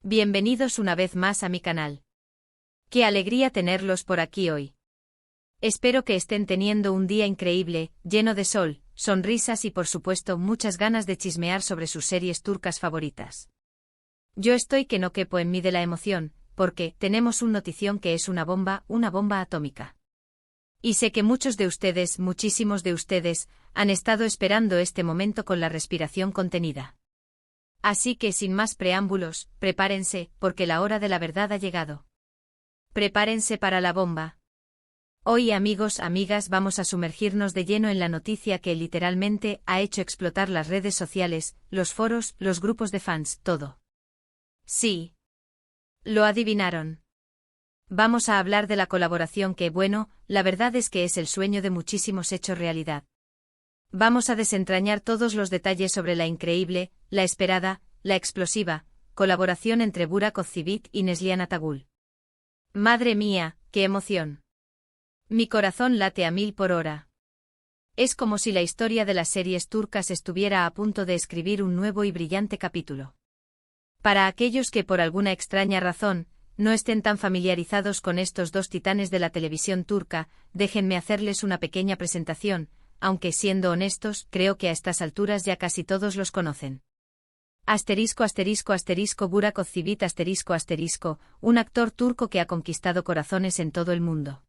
Bienvenidos una vez más a mi canal. Qué alegría tenerlos por aquí hoy. Espero que estén teniendo un día increíble, lleno de sol, sonrisas y por supuesto muchas ganas de chismear sobre sus series turcas favoritas. Yo estoy que no quepo en mí de la emoción, porque tenemos una notición que es una bomba atómica. Y sé que muchos de ustedes, muchísimos de ustedes, han estado esperando este momento con la respiración contenida. Así que sin más preámbulos, prepárense, porque la hora de la verdad ha llegado. Prepárense para la bomba. Hoy, amigos, amigas, vamos a sumergirnos de lleno en la noticia que literalmente ha hecho explotar las redes sociales, los foros, los grupos de fans, todo. Sí. Lo adivinaron. Vamos a hablar de la colaboración que, bueno, la verdad es que es el sueño de muchísimos hecho realidad. Vamos a desentrañar todos los detalles sobre la increíble, la esperada, la explosiva, colaboración entre Burak Özçivit y Neslihan Atagül. Madre mía, qué emoción. Mi corazón late a 1000 por hora. Es como si la historia de las series turcas estuviera a punto de escribir un nuevo y brillante capítulo. Para aquellos que por alguna extraña razón, no estén tan familiarizados con estos dos titanes de la televisión turca, déjenme hacerles una pequeña presentación, aunque siendo honestos, creo que a estas alturas ya casi todos los conocen. Burak Özçivit un actor turco que ha conquistado corazones en todo el mundo.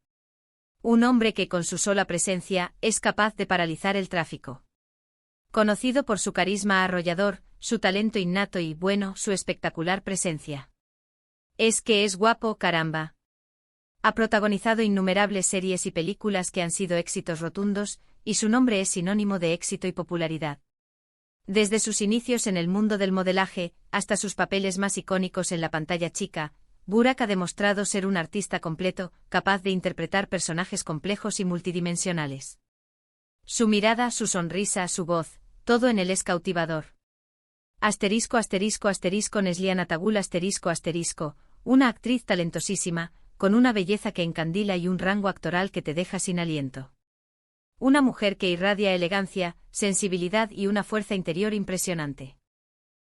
Un hombre que con su sola presencia es capaz de paralizar el tráfico. Conocido por su carisma arrollador, su talento innato y, bueno, su espectacular presencia. Es que es guapo, caramba. Ha protagonizado innumerables series y películas que han sido éxitos rotundos, y su nombre es sinónimo de éxito y popularidad. Desde sus inicios en el mundo del modelaje, hasta sus papeles más icónicos en la pantalla chica, Burak ha demostrado ser un artista completo, capaz de interpretar personajes complejos y multidimensionales. Su mirada, su sonrisa, su voz, todo en él es cautivador. Neslihan Atagül una actriz talentosísima, con una belleza que encandila y un rango actoral que te deja sin aliento. Una mujer que irradia elegancia, sensibilidad y una fuerza interior impresionante.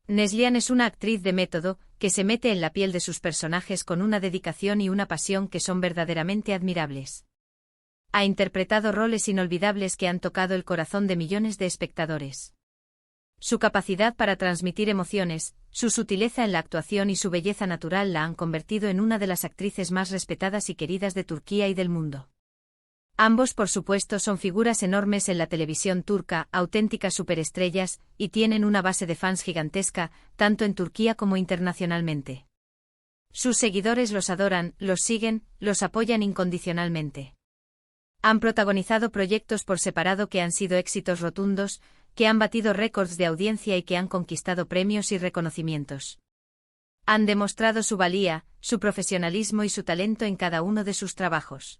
Neslihan es una actriz de método, que se mete en la piel de sus personajes con una dedicación y una pasión que son verdaderamente admirables. Ha interpretado roles inolvidables que han tocado el corazón de millones de espectadores. Su capacidad para transmitir emociones, su sutileza en la actuación y su belleza natural la han convertido en una de las actrices más respetadas y queridas de Turquía y del mundo. Ambos, por supuesto, son figuras enormes en la televisión turca, auténticas superestrellas, y tienen una base de fans gigantesca, tanto en Turquía como internacionalmente. Sus seguidores los adoran, los siguen, los apoyan incondicionalmente. Han protagonizado proyectos por separado que han sido éxitos rotundos, que han batido récords de audiencia y que han conquistado premios y reconocimientos. Han demostrado su valía, su profesionalismo y su talento en cada uno de sus trabajos.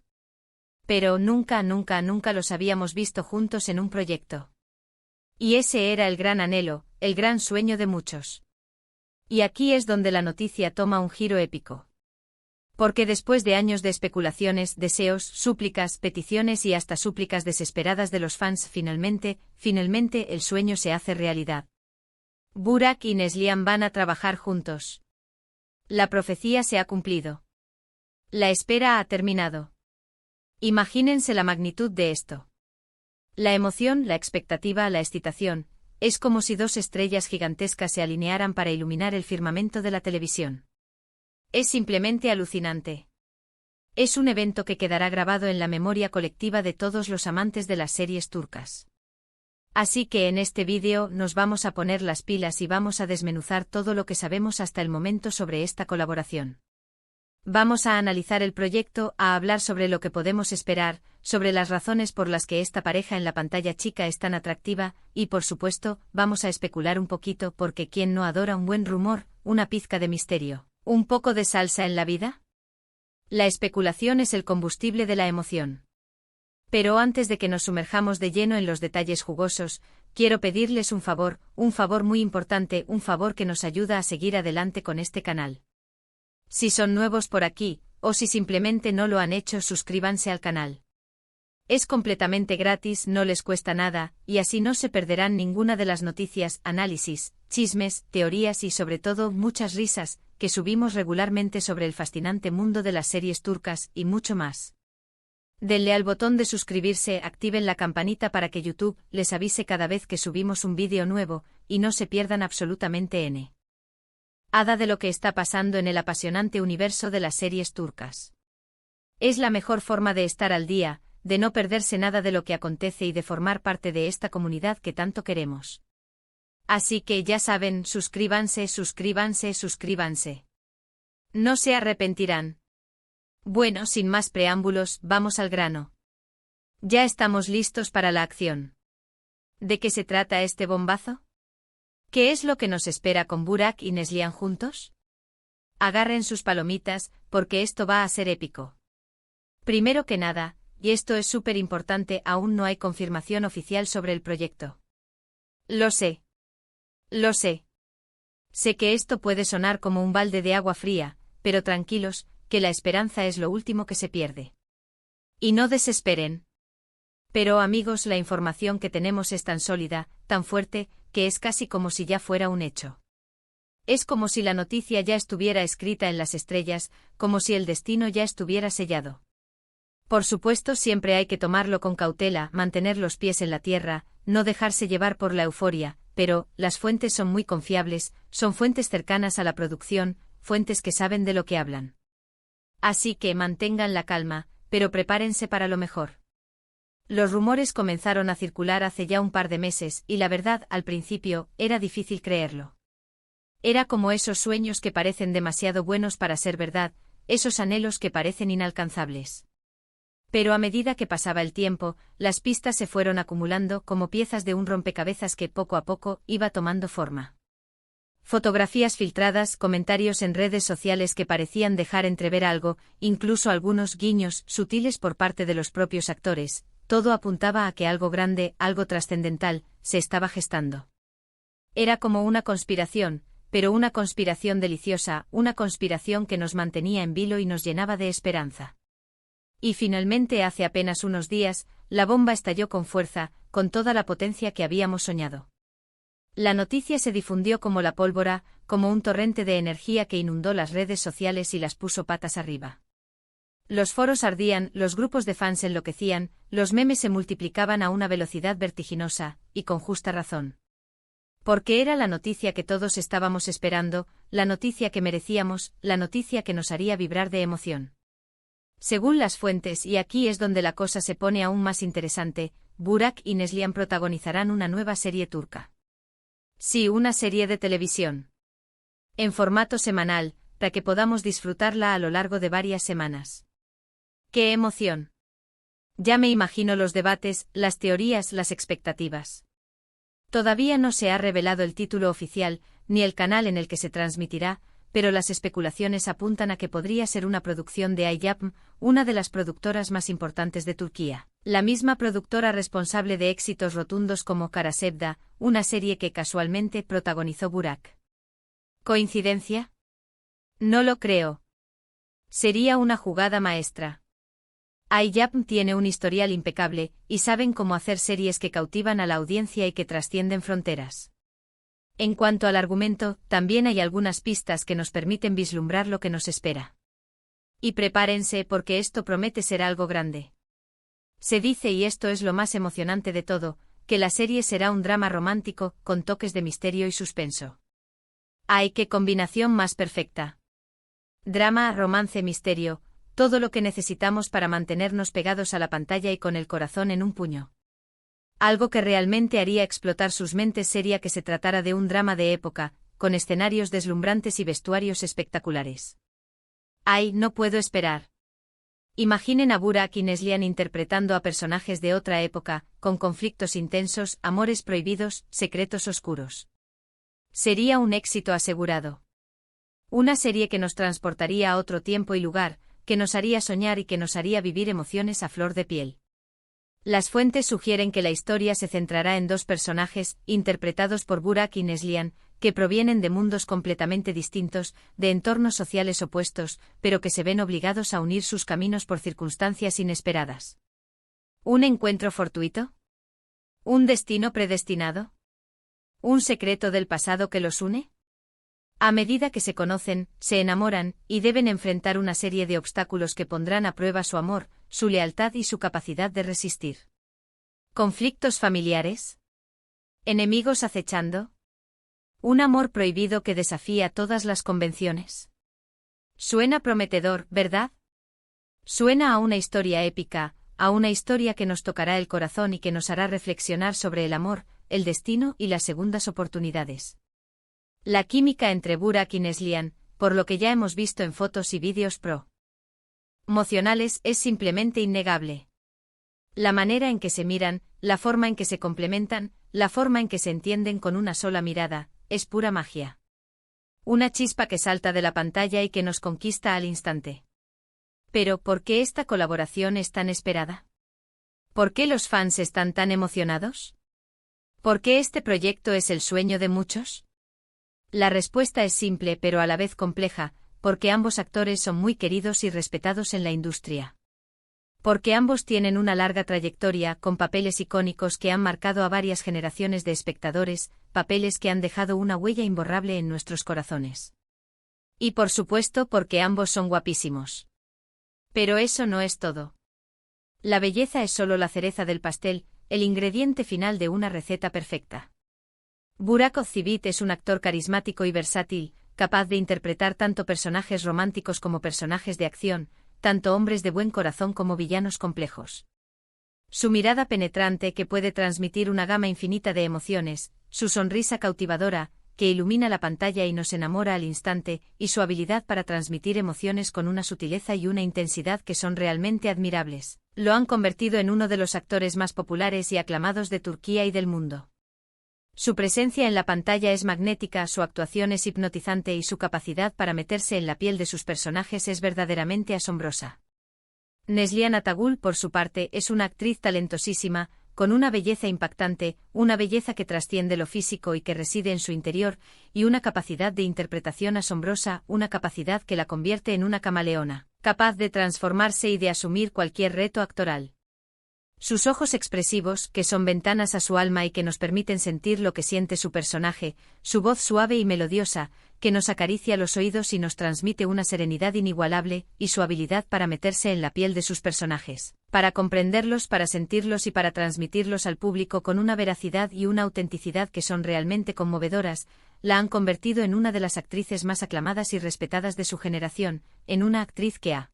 Pero nunca los habíamos visto juntos en un proyecto. Y ese era el gran anhelo, el gran sueño de muchos. Y aquí es donde la noticia toma un giro épico. Porque después de años de especulaciones, deseos, súplicas, peticiones y hasta súplicas desesperadas de los fans, finalmente el sueño se hace realidad. Burak y Neslihan van a trabajar juntos. La profecía se ha cumplido. La espera ha terminado. Imagínense la magnitud de esto. La emoción, la expectativa, la excitación, es como si dos estrellas gigantescas se alinearan para iluminar el firmamento de la televisión. Es simplemente alucinante. Es un evento que quedará grabado en la memoria colectiva de todos los amantes de las series turcas. Así que en este vídeo nos vamos a poner las pilas y vamos a desmenuzar todo lo que sabemos hasta el momento sobre esta colaboración. Vamos a analizar el proyecto, a hablar sobre lo que podemos esperar, sobre las razones por las que esta pareja en la pantalla chica es tan atractiva, y por supuesto, vamos a especular un poquito porque ¿quién no adora un buen rumor, una pizca de misterio, un poco de salsa en la vida? La especulación es el combustible de la emoción. Pero antes de que nos sumerjamos de lleno en los detalles jugosos, quiero pedirles un favor muy importante, un favor que nos ayuda a seguir adelante con este canal. Si son nuevos por aquí, o si simplemente no lo han hecho, suscríbanse al canal. Es completamente gratis, no les cuesta nada, y así no se perderán ninguna de las noticias, análisis, chismes, teorías y sobre todo muchas risas, que subimos regularmente sobre el fascinante mundo de las series turcas y mucho más. Denle al botón de suscribirse, activen la campanita para que YouTube les avise cada vez que subimos un vídeo nuevo, y no se pierdan absolutamente nada de lo que está pasando en el apasionante universo de las series turcas. Es la mejor forma de estar al día, de no perderse nada de lo que acontece y de formar parte de esta comunidad que tanto queremos. Así que ya saben, suscríbanse, suscríbanse, suscríbanse. No se arrepentirán. Bueno, sin más preámbulos, vamos al grano. Ya estamos listos para la acción. ¿De qué se trata este bombazo? ¿Qué es lo que nos espera con Burak y Neslihan juntos? Agarren sus palomitas, porque esto va a ser épico. Primero que nada, y esto es súper importante, aún no hay confirmación oficial sobre el proyecto. Lo sé. Lo sé. Sé que esto puede sonar como un balde de agua fría, pero tranquilos, que la esperanza es lo último que se pierde. Y no desesperen. Pero amigos, la información que tenemos es tan sólida, tan fuerte, que es casi como si ya fuera un hecho. Es como si la noticia ya estuviera escrita en las estrellas, como si el destino ya estuviera sellado. Por supuesto, siempre hay que tomarlo con cautela, mantener los pies en la tierra, no dejarse llevar por la euforia, pero las fuentes son muy confiables, son fuentes cercanas a la producción, fuentes que saben de lo que hablan. Así que mantengan la calma, pero prepárense para lo mejor. Los rumores comenzaron a circular hace ya un par de meses y la verdad, al principio, era difícil creerlo. Era como esos sueños que parecen demasiado buenos para ser verdad, esos anhelos que parecen inalcanzables. Pero a medida que pasaba el tiempo, las pistas se fueron acumulando como piezas de un rompecabezas que poco a poco iba tomando forma. Fotografías filtradas, comentarios en redes sociales que parecían dejar entrever algo, incluso algunos guiños sutiles por parte de los propios actores, todo apuntaba a que algo grande, algo trascendental, se estaba gestando. Era como una conspiración, pero una conspiración deliciosa, una conspiración que nos mantenía en vilo y nos llenaba de esperanza. Y finalmente, hace apenas unos días, la bomba estalló con fuerza, con toda la potencia que habíamos soñado. La noticia se difundió como la pólvora, como un torrente de energía que inundó las redes sociales y las puso patas arriba. Los foros ardían, los grupos de fans enloquecían, los memes se multiplicaban a una velocidad vertiginosa, y con justa razón. Porque era la noticia que todos estábamos esperando, la noticia que merecíamos, la noticia que nos haría vibrar de emoción. Según las fuentes, y aquí es donde la cosa se pone aún más interesante, Burak y Neslihan protagonizarán una nueva serie turca. Sí, una serie de televisión. En formato semanal, para que podamos disfrutarla a lo largo de varias semanas. ¡Qué emoción! Ya me imagino los debates, las teorías, las expectativas. Todavía no se ha revelado el título oficial, ni el canal en el que se transmitirá, pero las especulaciones apuntan a que podría ser una producción de iYapım, una de las productoras más importantes de Turquía, la misma productora responsable de éxitos rotundos como Kara Sevda, una serie que casualmente protagonizó Burak. ¿Coincidencia? No lo creo. Sería una jugada maestra. iYapım tiene un historial impecable, y saben cómo hacer series que cautivan a la audiencia y que trascienden fronteras. En cuanto al argumento, también hay algunas pistas que nos permiten vislumbrar lo que nos espera. Y prepárense porque esto promete ser algo grande. Se dice, y esto es lo más emocionante de todo, que la serie será un drama romántico, con toques de misterio y suspenso. ¡Ay, qué combinación más perfecta! Drama, romance, misterio, todo lo que necesitamos para mantenernos pegados a la pantalla y con el corazón en un puño. Algo que realmente haría explotar sus mentes sería que se tratara de un drama de época, con escenarios deslumbrantes y vestuarios espectaculares. ¡Ay, no puedo esperar! Imaginen a Burak y Neslihan interpretando a personajes de otra época, con conflictos intensos, amores prohibidos, secretos oscuros. Sería un éxito asegurado. Una serie que nos transportaría a otro tiempo y lugar, que nos haría soñar y que nos haría vivir emociones a flor de piel. Las fuentes sugieren que la historia se centrará en dos personajes, interpretados por Burak y Neslihan, que provienen de mundos completamente distintos, de entornos sociales opuestos, pero que se ven obligados a unir sus caminos por circunstancias inesperadas. ¿Un encuentro fortuito? ¿Un destino predestinado? ¿Un secreto del pasado que los une? A medida que se conocen, se enamoran, y deben enfrentar una serie de obstáculos que pondrán a prueba su amor, su lealtad y su capacidad de resistir. ¿Conflictos familiares? ¿Enemigos acechando? ¿Un amor prohibido que desafía todas las convenciones? Suena prometedor, ¿verdad? Suena a una historia épica, a una historia que nos tocará el corazón y que nos hará reflexionar sobre el amor, el destino y las segundas oportunidades. La química entre Burak y Neslihan, por lo que ya hemos visto en fotos y vídeos promocionales, es simplemente innegable. La manera en que se miran, la forma en que se complementan, la forma en que se entienden con una sola mirada, es pura magia. Una chispa que salta de la pantalla y que nos conquista al instante. Pero, ¿por qué esta colaboración es tan esperada? ¿Por qué los fans están tan emocionados? ¿Por qué este proyecto es el sueño de muchos? La respuesta es simple pero a la vez compleja, porque ambos actores son muy queridos y respetados en la industria. Porque ambos tienen una larga trayectoria con papeles icónicos que han marcado a varias generaciones de espectadores, papeles que han dejado una huella imborrable en nuestros corazones. Y por supuesto porque ambos son guapísimos. Pero eso no es todo. La belleza es solo la cereza del pastel, el ingrediente final de una receta perfecta. Burak Özçivit es un actor carismático y versátil, capaz de interpretar tanto personajes románticos como personajes de acción, tanto hombres de buen corazón como villanos complejos. Su mirada penetrante que puede transmitir una gama infinita de emociones, su sonrisa cautivadora, que ilumina la pantalla y nos enamora al instante, y su habilidad para transmitir emociones con una sutileza y una intensidad que son realmente admirables, lo han convertido en uno de los actores más populares y aclamados de Turquía y del mundo. Su presencia en la pantalla es magnética, su actuación es hipnotizante y su capacidad para meterse en la piel de sus personajes es verdaderamente asombrosa. Neslihan Atagül, por su parte, es una actriz talentosísima, con una belleza impactante, una belleza que trasciende lo físico y que reside en su interior, y una capacidad de interpretación asombrosa, una capacidad que la convierte en una camaleona, capaz de transformarse y de asumir cualquier reto actoral. Sus ojos expresivos, que son ventanas a su alma y que nos permiten sentir lo que siente su personaje, su voz suave y melodiosa, que nos acaricia los oídos y nos transmite una serenidad inigualable, y su habilidad para meterse en la piel de sus personajes, para comprenderlos, para sentirlos y para transmitirlos al público con una veracidad y una autenticidad que son realmente conmovedoras, la han convertido en una de las actrices más aclamadas y respetadas de su generación, en una actriz que ha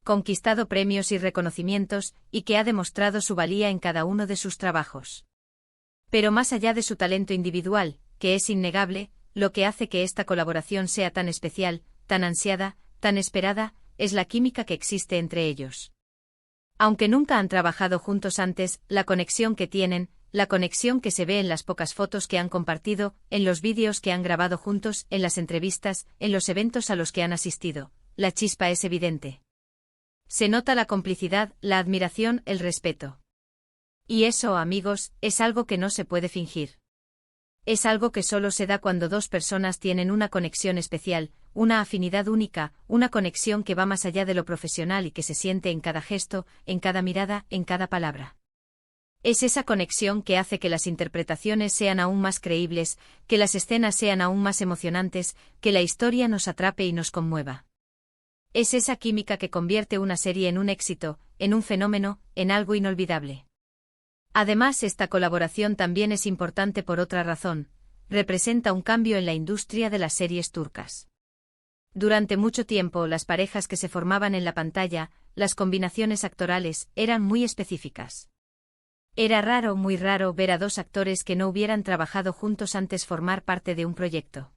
conquistado premios y reconocimientos, y que ha demostrado su valía en cada uno de sus trabajos. Pero más allá de su talento individual, que es innegable, lo que hace que esta colaboración sea tan especial, tan ansiada, tan esperada, es la química que existe entre ellos. Aunque nunca han trabajado juntos antes, la conexión que tienen, la conexión que se ve en las pocas fotos que han compartido, en los vídeos que han grabado juntos, en las entrevistas, en los eventos a los que han asistido, la chispa es evidente. Se nota la complicidad, la admiración, el respeto. Y eso, amigos, es algo que no se puede fingir. Es algo que solo se da cuando dos personas tienen una conexión especial, una afinidad única, una conexión que va más allá de lo profesional y que se siente en cada gesto, en cada mirada, en cada palabra. Es esa conexión que hace que las interpretaciones sean aún más creíbles, que las escenas sean aún más emocionantes, que la historia nos atrape y nos conmueva. Es esa química que convierte una serie en un éxito, en un fenómeno, en algo inolvidable. Además, esta colaboración también es importante por otra razón, representa un cambio en la industria de las series turcas. Durante mucho tiempo, las parejas que se formaban en la pantalla, las combinaciones actorales, eran muy específicas. Era raro, muy raro, ver a dos actores que no hubieran trabajado juntos antes formar parte de un proyecto.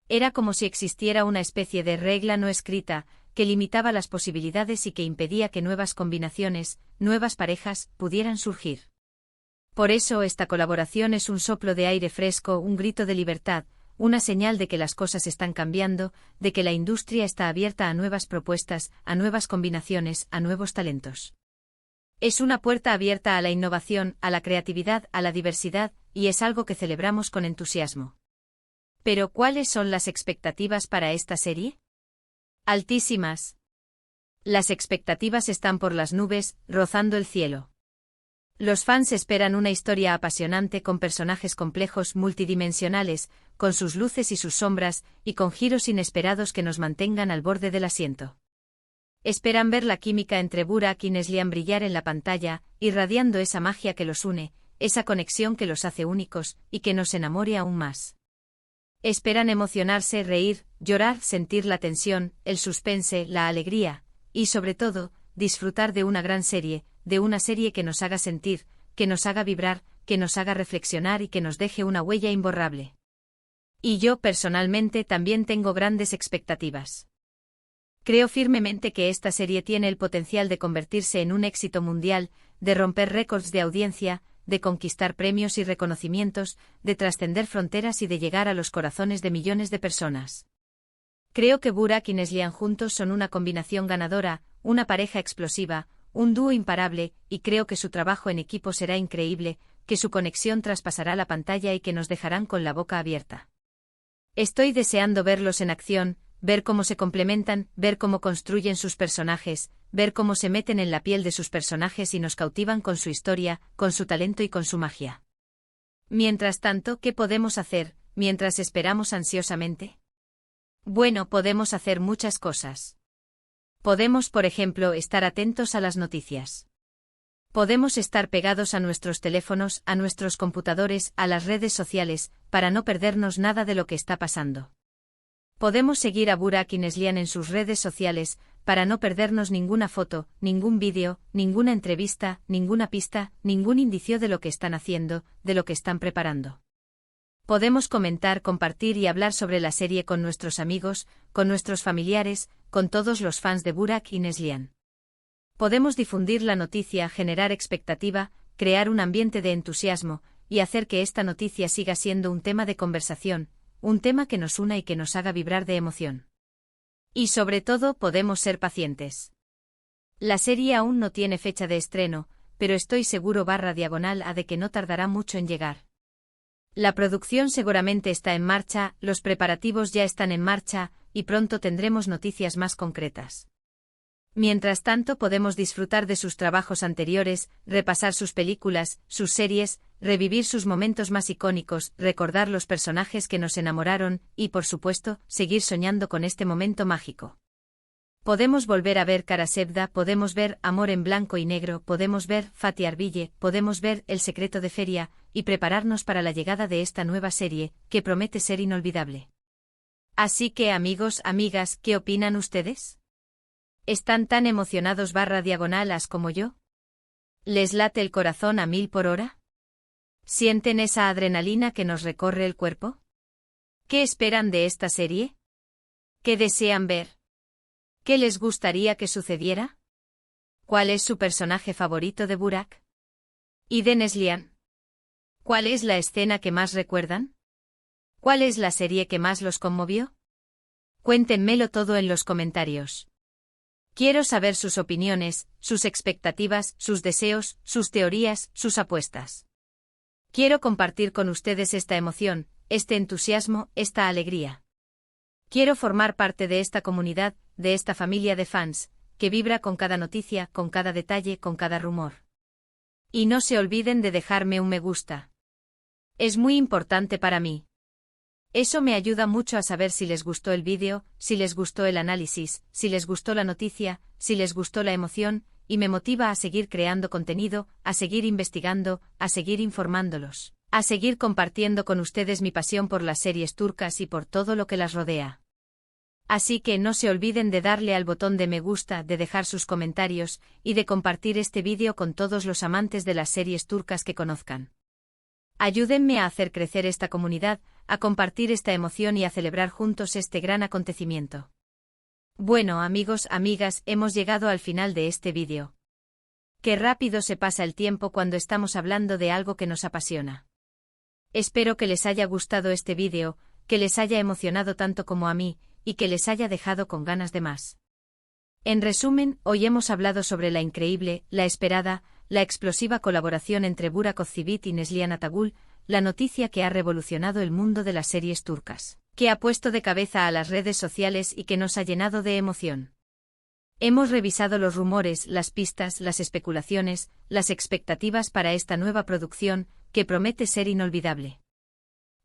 Era como si existiera una especie de regla no escrita, que limitaba las posibilidades y que impedía que nuevas combinaciones, nuevas parejas, pudieran surgir. Por eso esta colaboración es un soplo de aire fresco, un grito de libertad, una señal de que las cosas están cambiando, de que la industria está abierta a nuevas propuestas, a nuevas combinaciones, a nuevos talentos. Es una puerta abierta a la innovación, a la creatividad, a la diversidad, y es algo que celebramos con entusiasmo. Pero, ¿cuáles son las expectativas para esta serie? Altísimas. Las expectativas están por las nubes, rozando el cielo. Los fans esperan una historia apasionante con personajes complejos multidimensionales, con sus luces y sus sombras, y con giros inesperados que nos mantengan al borde del asiento. Esperan ver la química entre Burak y Neslihan brillar en la pantalla, irradiando esa magia que los une, esa conexión que los hace únicos, y que nos enamore aún más. Esperan emocionarse, reír, llorar, sentir la tensión, el suspense, la alegría, y sobre todo, disfrutar de una gran serie, de una serie que nos haga sentir, que nos haga vibrar, que nos haga reflexionar y que nos deje una huella imborrable. Y yo personalmente también tengo grandes expectativas. Creo firmemente que esta serie tiene el potencial de convertirse en un éxito mundial, de romper récords de audiencia, de conquistar premios y reconocimientos, de trascender fronteras y de llegar a los corazones de millones de personas. Creo que Burak y Neslihan juntos son una combinación ganadora, una pareja explosiva, un dúo imparable, y creo que su trabajo en equipo será increíble, que su conexión traspasará la pantalla y que nos dejarán con la boca abierta. Estoy deseando verlos en acción, ver cómo se complementan, ver cómo construyen sus personajes, ver cómo se meten en la piel de sus personajes y nos cautivan con su historia, con su talento y con su magia. Mientras tanto, ¿qué podemos hacer, mientras esperamos ansiosamente? Bueno, podemos hacer muchas cosas. Podemos, por ejemplo, estar atentos a las noticias. Podemos estar pegados a nuestros teléfonos, a nuestros computadores, a las redes sociales, para no perdernos nada de lo que está pasando. Podemos seguir a Burak y Neslihan en sus redes sociales, para no perdernos ninguna foto, ningún vídeo, ninguna entrevista, ninguna pista, ningún indicio de lo que están haciendo, de lo que están preparando. Podemos comentar, compartir y hablar sobre la serie con nuestros amigos, con nuestros familiares, con todos los fans de Burak y Neslihan. Podemos difundir la noticia, generar expectativa, crear un ambiente de entusiasmo, y hacer que esta noticia siga siendo un tema de conversación, un tema que nos una y que nos haga vibrar de emoción. Y sobre todo podemos ser pacientes. La serie aún no tiene fecha de estreno, pero estoy seguro /a de que no tardará mucho en llegar. La producción seguramente está en marcha, los preparativos ya están en marcha, y pronto tendremos noticias más concretas. Mientras tanto podemos disfrutar de sus trabajos anteriores, repasar sus películas, sus series, revivir sus momentos más icónicos, recordar los personajes que nos enamoraron, y por supuesto, seguir soñando con este momento mágico. Podemos volver a ver Kara Sevda, podemos ver Amor en blanco y negro, podemos ver Fatih Arville, podemos ver El secreto de Feria, y prepararnos para la llegada de esta nueva serie, que promete ser inolvidable. Así que amigos, amigas, ¿qué opinan ustedes? ¿Están tan emocionados /as como yo? ¿Les late el corazón a 1000 por hora? ¿Sienten esa adrenalina que nos recorre el cuerpo? ¿Qué esperan de esta serie? ¿Qué desean ver? ¿Qué les gustaría que sucediera? ¿Cuál es su personaje favorito de Burak? ¿Y de Neslihan? ¿Cuál es la escena que más recuerdan? ¿Cuál es la serie que más los conmovió? Cuéntenmelo todo en los comentarios. Quiero saber sus opiniones, sus expectativas, sus deseos, sus teorías, sus apuestas. Quiero compartir con ustedes esta emoción, este entusiasmo, esta alegría. Quiero formar parte de esta comunidad, de esta familia de fans, que vibra con cada noticia, con cada detalle, con cada rumor. Y no se olviden de dejarme un me gusta. Es muy importante para mí. Eso me ayuda mucho a saber si les gustó el vídeo, si les gustó el análisis, si les gustó la noticia, si les gustó la emoción, y me motiva a seguir creando contenido, a seguir investigando, a seguir informándolos, a seguir compartiendo con ustedes mi pasión por las series turcas y por todo lo que las rodea. Así que no se olviden de darle al botón de me gusta, de dejar sus comentarios, y de compartir este vídeo con todos los amantes de las series turcas que conozcan. Ayúdenme a hacer crecer esta comunidad, a compartir esta emoción y a celebrar juntos este gran acontecimiento. Bueno amigos, amigas, hemos llegado al final de este vídeo. Qué rápido se pasa el tiempo cuando estamos hablando de algo que nos apasiona. Espero que les haya gustado este vídeo, que les haya emocionado tanto como a mí, y que les haya dejado con ganas de más. En resumen, hoy hemos hablado sobre la increíble, la esperada, la explosiva colaboración entre Burak Özçivit y Neslihan Atagül, la noticia que ha revolucionado el mundo de las series turcas, que ha puesto de cabeza a las redes sociales y que nos ha llenado de emoción. Hemos revisado los rumores, las pistas, las especulaciones, las expectativas para esta nueva producción, que promete ser inolvidable.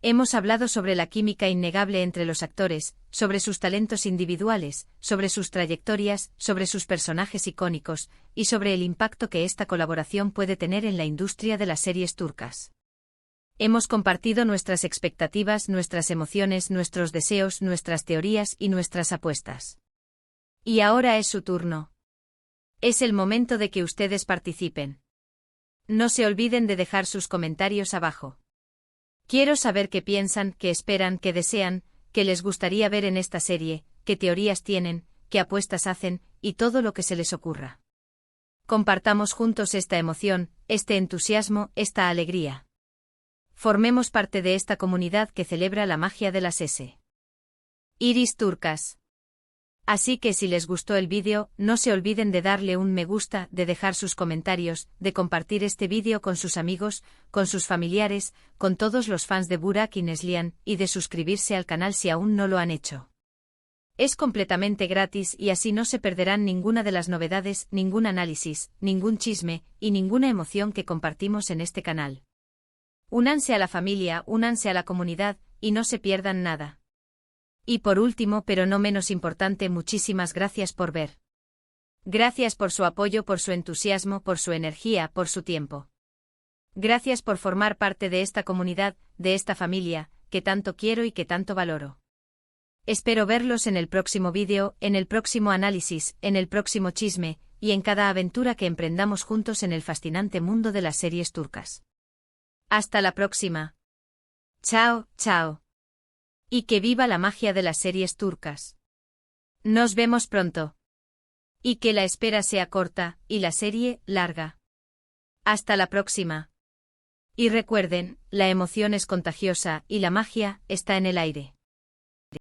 Hemos hablado sobre la química innegable entre los actores, sobre sus talentos individuales, sobre sus trayectorias, sobre sus personajes icónicos, y sobre el impacto que esta colaboración puede tener en la industria de las series turcas. Hemos compartido nuestras expectativas, nuestras emociones, nuestros deseos, nuestras teorías y nuestras apuestas. Y ahora es su turno. Es el momento de que ustedes participen. No se olviden de dejar sus comentarios abajo. Quiero saber qué piensan, qué esperan, qué desean, qué les gustaría ver en esta serie, qué teorías tienen, qué apuestas hacen, y todo lo que se les ocurra. Compartamos juntos esta emoción, este entusiasmo, esta alegría. Formemos parte de esta comunidad que celebra la magia de las series turcas. Así que si les gustó el vídeo, no se olviden de darle un me gusta, de dejar sus comentarios, de compartir este vídeo con sus amigos, con sus familiares, con todos los fans de Burak y Neslihan, y de suscribirse al canal si aún no lo han hecho. Es completamente gratis y así no se perderán ninguna de las novedades, ningún análisis, ningún chisme, y ninguna emoción que compartimos en este canal. Únanse a la familia, únanse a la comunidad, y no se pierdan nada. Y por último, pero no menos importante, muchísimas gracias por ver. Gracias por su apoyo, por su entusiasmo, por su energía, por su tiempo. Gracias por formar parte de esta comunidad, de esta familia, que tanto quiero y que tanto valoro. Espero verlos en el próximo vídeo, en el próximo análisis, en el próximo chisme, y en cada aventura que emprendamos juntos en el fascinante mundo de las series turcas. Hasta la próxima. Chao, chao. Y que viva la magia de las series turcas. Nos vemos pronto. Y que la espera sea corta, y la serie, larga. Hasta la próxima. Y recuerden, la emoción es contagiosa, y la magia está en el aire.